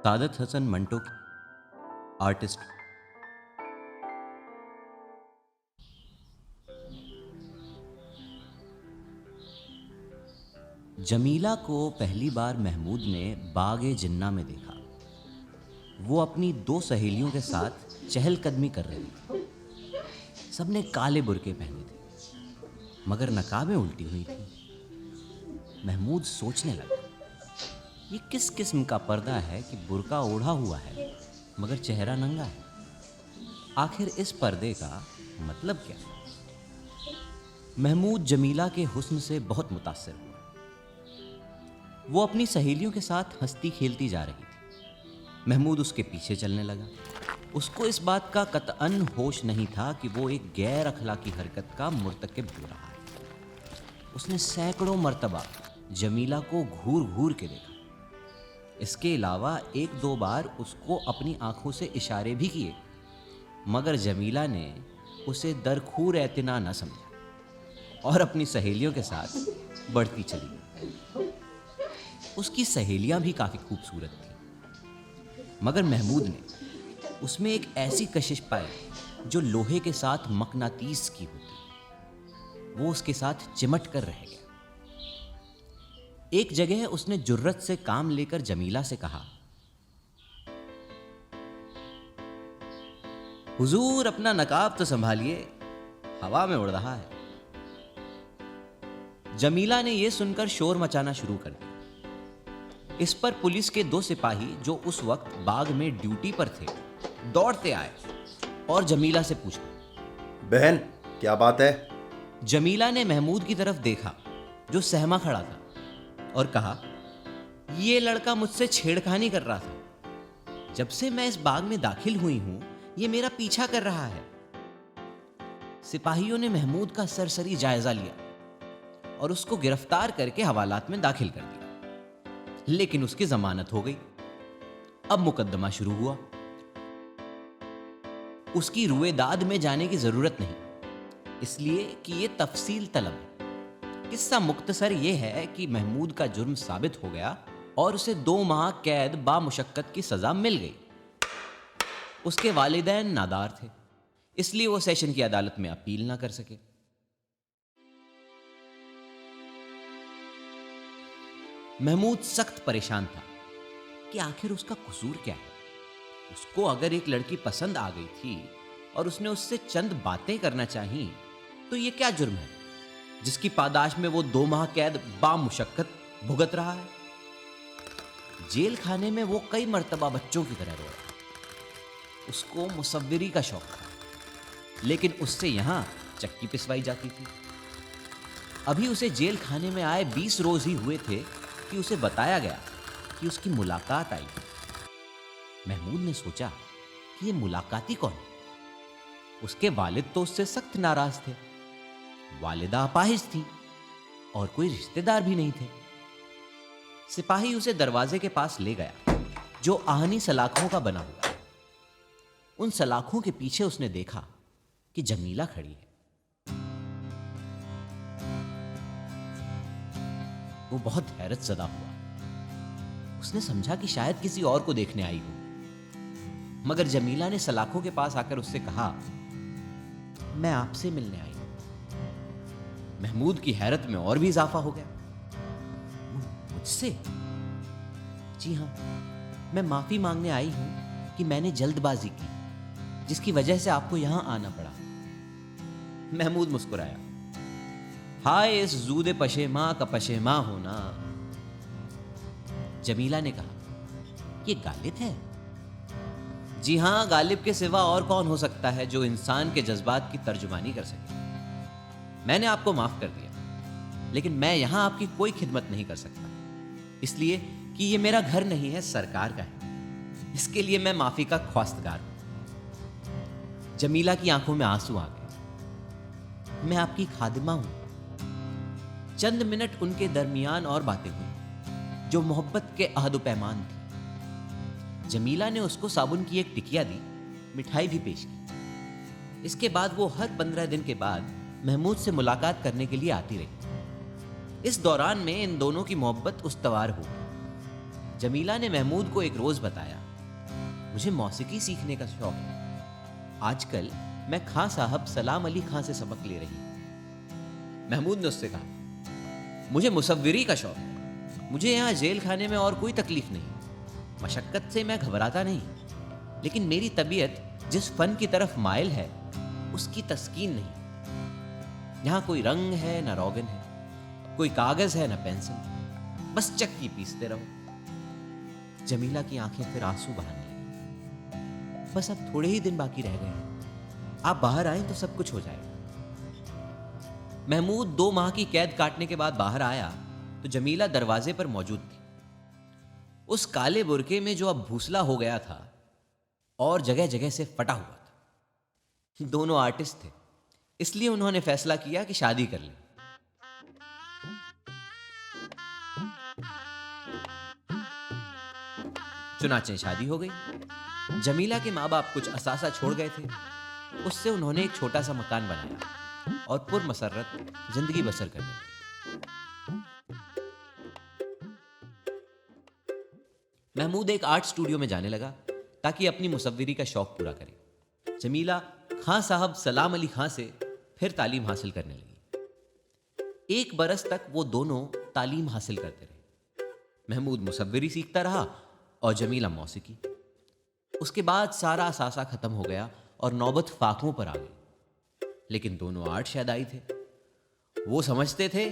सादत हसन मंटो की आर्टिस्ट। जमीला को पहली बार महमूद ने बाग-ए जिन्ना में देखा। वो अपनी दो सहेलियों के साथ चहलकदमी कर रही थी। सबने काले बुर्के पहने थे मगर नकाबें उल्टी हुई थी। महमूद सोचने लगा, ये किस किस्म का पर्दा है कि बुर्का ओढ़ा हुआ है मगर चेहरा नंगा है। आखिर इस पर्दे का मतलब क्या है? महमूद जमीला के हुस्न से बहुत मुतासिर हुआ। वो अपनी सहेलियों के साथ हंसती खेलती जा रही थी। महमूद उसके पीछे चलने लगा। उसको इस बात का कतअन होश नहीं था कि वो एक गैर अखलाकी हरकत का मुर्तकिब हो रहा है। उसने सैकड़ों मर्तबा जमीला को घूर घूर के देखा। इसके अलावा एक दो बार उसको अपनी आंखों से इशारे भी किए मगर जमीला ने उसे दरखूर एतना न समझा और अपनी सहेलियों के साथ बढ़ती चली गई। उसकी सहेलियां भी काफी खूबसूरत थीं मगर महमूद ने उसमें एक ऐसी कशिश पाई जो लोहे के साथ मकनातीस की होती। वो उसके साथ चिमट कर रह गया। एक जगह उसने जुर्रत से काम लेकर जमीला से कहा, हुजूर अपना नकाब तो संभालिए, हवा में उड़ रहा है। जमीला ने यह सुनकर शोर मचाना शुरू कर दिया। इस पर पुलिस के दो सिपाही जो उस वक्त बाग में ड्यूटी पर थे दौड़ते आए और जमीला से पूछा, बहन क्या बात है? जमीला ने महमूद की तरफ देखा जो सहमा खड़ा था और कहा, ये लड़का मुझसे छेड़खानी कर रहा था। जब से मैं इस बाग में दाखिल हुई हूं ये मेरा पीछा कर रहा है। सिपाहियों ने महमूद का सरसरी जायजा लिया और उसको गिरफ्तार करके हवालात में दाखिल कर दिया लेकिन उसकी जमानत हो गई। अब मुकदमा शुरू हुआ। उसकी रुएदाद में जाने की जरूरत नहीं इसलिए कि यह तफसील तलब है। किस्सा मुख्तसर यह है कि महमूद का जुर्म साबित हो गया और उसे 2 माह कैद बामुशक्कत की सजा मिल गई। उसके वालिदैन नादार थे इसलिए वो सेशन की अदालत में अपील ना कर सके। महमूद सख्त परेशान था कि आखिर उसका कसूर क्या है। उसको अगर एक लड़की पसंद आ गई थी और उसने उससे चंद बातें करना चाही तो ये क्या जुर्म है जिसकी पादाश में वो 2 माह कैद बामुशक्कत भुगत रहा है। जेल खाने में वो कई मर्तबा बच्चों की तरह रोया। उसको मुसव्विरी का शौक था लेकिन उससे यहां चक्की पिसवाई जाती थी। अभी उसे जेल खाने में आए 20 रोज ही हुए थे कि उसे बताया गया कि उसकी मुलाकात आई। महमूद ने सोचा कि ये मुलाकाती कौन है। उसके वालिद तो उससे सख्त नाराज थे, वालिदा अपाहिज थी और कोई रिश्तेदार भी नहीं थे। सिपाही उसे दरवाजे के पास ले गया जो आहनी सलाखों का बना हुआ। उन सलाखों के पीछे उसने देखा कि जमीला खड़ी है। वो बहुत हैरत ज़दा हुआ। उसने समझा कि शायद किसी और को देखने आई हो मगर जमीला ने सलाखों के पास आकर उससे कहा, मैं आपसे मिलने आई हूं। महमूद की हैरत में और भी इजाफा हो गया। मुझसे? जी हां, मैं माफी मांगने आई हूं कि मैंने जल्दबाजी की जिसकी वजह से आपको यहां आना पड़ा। महमूद मुस्कुराया, हाय इस जूदे पशेमा का पशेमा होना। जमीला ने कहा, ये गालिब है? जी हां, गालिब के सिवा और कौन हो सकता है जो इंसान के जज्बात की तर्जुमानी कर सके। मैंने आपको माफ कर दिया लेकिन मैं यहां आपकी कोई खिदमत नहीं कर सकता इसलिए कि ये मेरा घर नहीं है, सरकार का है। इसके लिए मैं माफी का ख्वास्तगार हूं। जमीला की आंखों में आंसू आ गए। मैं आपकी खादिमा हूं। चंद मिनट उनके दरमियान और बातें हुई जो मोहब्बत के अहद पैमान थी। जमीला ने उसको साबुन की एक टिकिया दी, मिठाई भी पेश की। इसके बाद वो हर 15 दिन के बाद महमूद से मुलाकात करने के लिए आती रही। इस दौरान में इन दोनों की मोहब्बत उस्तवार हो गई। जमीला ने महमूद को एक रोज बताया, मुझे मौसीकी सीखने का शौक है। आजकल मैं खां साहब सलाम अली खां से सबक ले रही हूं। महमूद ने उससे कहा, मुझे मुसव्विरी का शौक है। मुझे यहाँ जेल खाने में और कोई तकलीफ नहीं। मशक्कत से मैं घबराता नहीं, लेकिन मेरी तबीयत जिस फन की तरफ माइल है उसकी तस्कीन नहीं। यहाँ कोई रंग है ना रोगन है, कोई कागज है ना पेंसिल, बस चक्की पीसते रहो। जमीला की आंखें फिर आंसू बहाने लगी। बस अब थोड़े ही दिन बाकी रह गए हैं, आप बाहर आए तो सब कुछ हो जाएगा। महमूद 2 माह की कैद काटने के बाद बाहर आया तो जमीला दरवाजे पर मौजूद थी। उस काले बुरके में जो अब भूसला हो गया था और जगह जगह से फटा हुआ था। दोनों आर्टिस्ट थे, इसलिए उन्होंने फैसला किया कि शादी कर लें। चुनाचे शादी हो गई। जमीला के माँ बाप कुछ असासा छोड़ गए थे, उससे उन्होंने एक छोटा सा मकान बनाया और पुरमसरत जिंदगी बसर करने लगे। महमूद एक आर्ट स्टूडियो में जाने लगा ताकि अपनी मुसव्विरी का शौक पूरा करे। जमीला खां साहब सलाम अली खां से फिर तालीम हासिल करने लगी। 1 बरस तक वो दोनों तालीम हासिल करते रहे। महमूद मुसव्विरी सीखता रहा और जमीला मौसीकी। उसके बाद सारा असासा खत्म हो गया और नौबत फाकों पर आ गई। लेकिन दोनों आर्ट शैदाई थे। वो समझते थे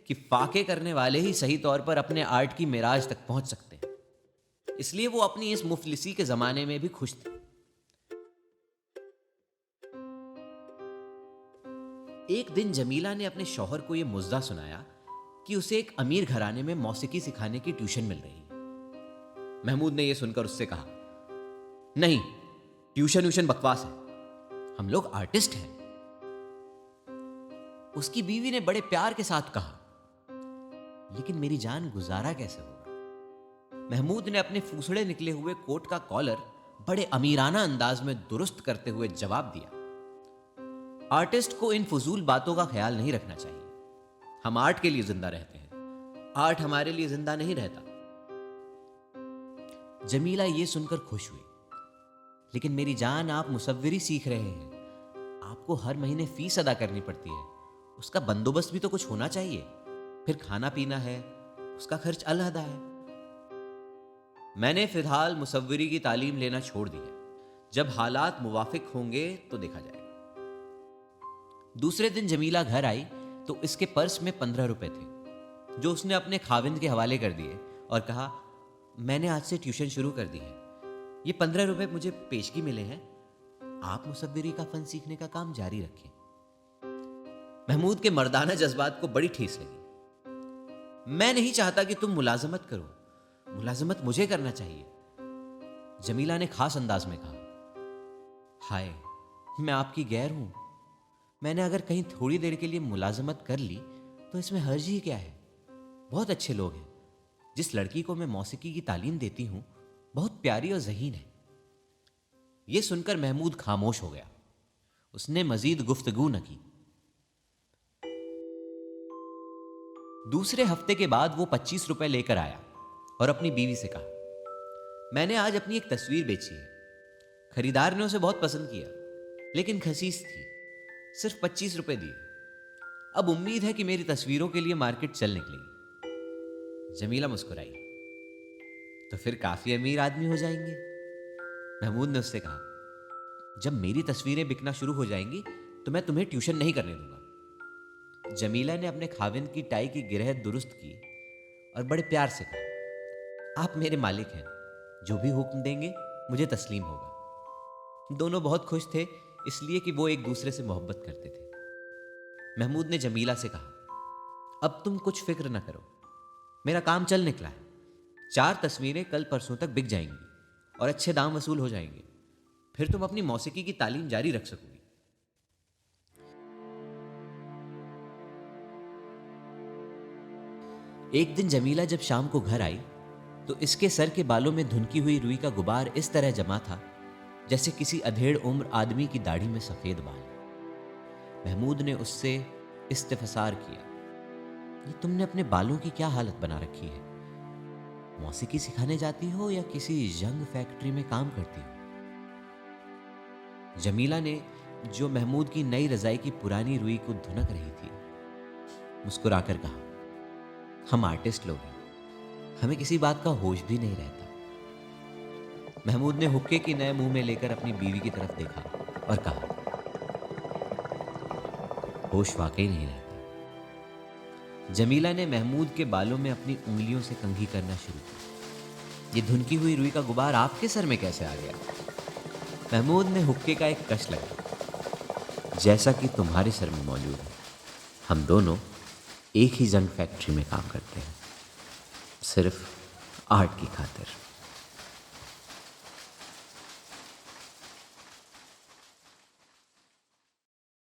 कि फाके करने वाले ही सही तौर पर अपने आर्ट की मेराज तक पहुंच सकते हैं, इसलिए वो अपनी इस मुफलिसी के जमाने में भी खुश थे। एक दिन जमीला ने अपने शौहर को यह मुज्जा सुनाया कि उसे एक अमीर घराने में मौसीकी सिखाने की ट्यूशन मिल रही है। महमूद ने यह सुनकर उससे कहा, नहीं, ट्यूशन बकवास है, हम लोग आर्टिस्ट हैं। उसकी बीवी ने बड़े प्यार के साथ कहा, लेकिन मेरी जान गुजारा कैसे होगा? महमूद ने अपने फूसड़े निकले हुए कोट का कॉलर बड़े अमीराना अंदाज में दुरुस्त करते हुए जवाब दिया, आर्टिस्ट को इन फजूल बातों का ख्याल नहीं रखना चाहिए। हम आर्ट के लिए जिंदा रहते हैं, आर्ट हमारे लिए जिंदा नहीं रहता। जमीला ये सुनकर खुश हुई, लेकिन मेरी जान, आप मुसव्विरी सीख रहे हैं, आपको हर महीने फीस अदा करनी पड़ती है, उसका बंदोबस्त भी तो कुछ होना चाहिए। फिर खाना पीना है, उसका खर्च अलहदा है। मैंने फिलहाल मुसव्विरी की तालीम लेना छोड़ दी है, जब हालात मुवाफिक होंगे तो देखा जाएगा। दूसरे दिन जमीला घर आई तो इसके पर्स में 15 रुपए थे, जो उसने अपने खाविंद के हवाले कर दिए और कहा, मैंने आज से ट्यूशन शुरू कर दी है, ये 15 रुपए मुझे पेशगी मिले हैं, आप मुसव्विरी का फन सीखने का काम जारी रखें। महमूद के मर्दाना जज्बात को बड़ी ठेस लगी। मैं नहीं चाहता कि तुम मुलाजमत करो, मुलाजमत मुझे करना चाहिए, जमीला ने खास अंदाज में कहा। हाय, मैं आपकी गैर हूं। मैंने अगर कहीं थोड़ी देर के लिए मुलाजमत कर ली तो इसमें हर्ज ही क्या है? बहुत अच्छे लोग हैं। जिस लड़की को मैं मौसीकी की तालीम देती हूं, बहुत प्यारी और ज़हीन है। यह सुनकर महमूद खामोश हो गया। उसने मजीद गुफ्तगू न की। दूसरे हफ्ते के बाद वो 25 रुपए लेकर आया और अपनी बीवी से कहा, मैंने आज अपनी एक तस्वीर बेची है। खरीदार ने उसे बहुत पसंद किया, लेकिन खसीस थी, सिर्फ 25 रुपए दिए। अब उम्मीद है कि मेरी तस्वीरों के लिए मार्केट चल निकलेगी। जमीला मुस्कुराई, तो फिर काफी अमीर आदमी हो जाएंगे। महमूद ने उससे कहा, जब मेरी तस्वीरें बिकना शुरू हो जाएंगी तो मैं तुम्हें ट्यूशन नहीं करने दूंगा। जमीला ने अपने खाविंद की टाई की गिरह दुरुस्त की और बड़े प्यार से कहा, आप मेरे मालिक हैं, जो भी हुक्म देंगे मुझे तस्लीम होगा। दोनों बहुत खुश थे, इसलिए कि वो एक दूसरे से मोहब्बत करते थे। महमूद ने जमीला से कहा, अब तुम कुछ फिक्र न करो, मेरा काम चल निकला है। 4 तस्वीरें कल परसों तक बिक जाएंगी और अच्छे दाम वसूल हो जाएंगे। फिर तुम अपनी मौसीकी की तालीम जारी रख सकोगी। एक दिन जमीला जब शाम को घर आई तो इसके सर के बालों में धुनकी हुई रुई का गुबार इस तरह जमा था जैसे किसी अधेड़ उम्र आदमी की दाढ़ी में सफेद बाल। महमूद ने उससे इस्तिफसार किया, ये तुमने अपने बालों की क्या हालत बना रखी है? मौसीकी सिखाने जाती हो या किसी जंग फैक्ट्री में काम करती हो? जमीला ने, जो महमूद की नई रजाई की पुरानी रुई को धुनक रही थी, मुस्कुराकर कहा, हम आर्टिस्ट लोग हैं, हमें किसी बात का होश भी नहीं रहता। महमूद ने हुक्के की नए मुंह में लेकर अपनी बीवी की तरफ देखा और कहा, होश वाकई नहीं रहता। जमीला ने महमूद के बालों में अपनी उंगलियों से कंघी करना शुरू की। ये धुनकी हुई रुई का गुबार आपके सर में कैसे आ गया? महमूद ने हुक्के का एक कश लगा, जैसा कि तुम्हारे सर में मौजूद है। हम दोनों एक ही जंग फैक्ट्री में काम करते हैं, सिर्फ आर्ट की खातिर।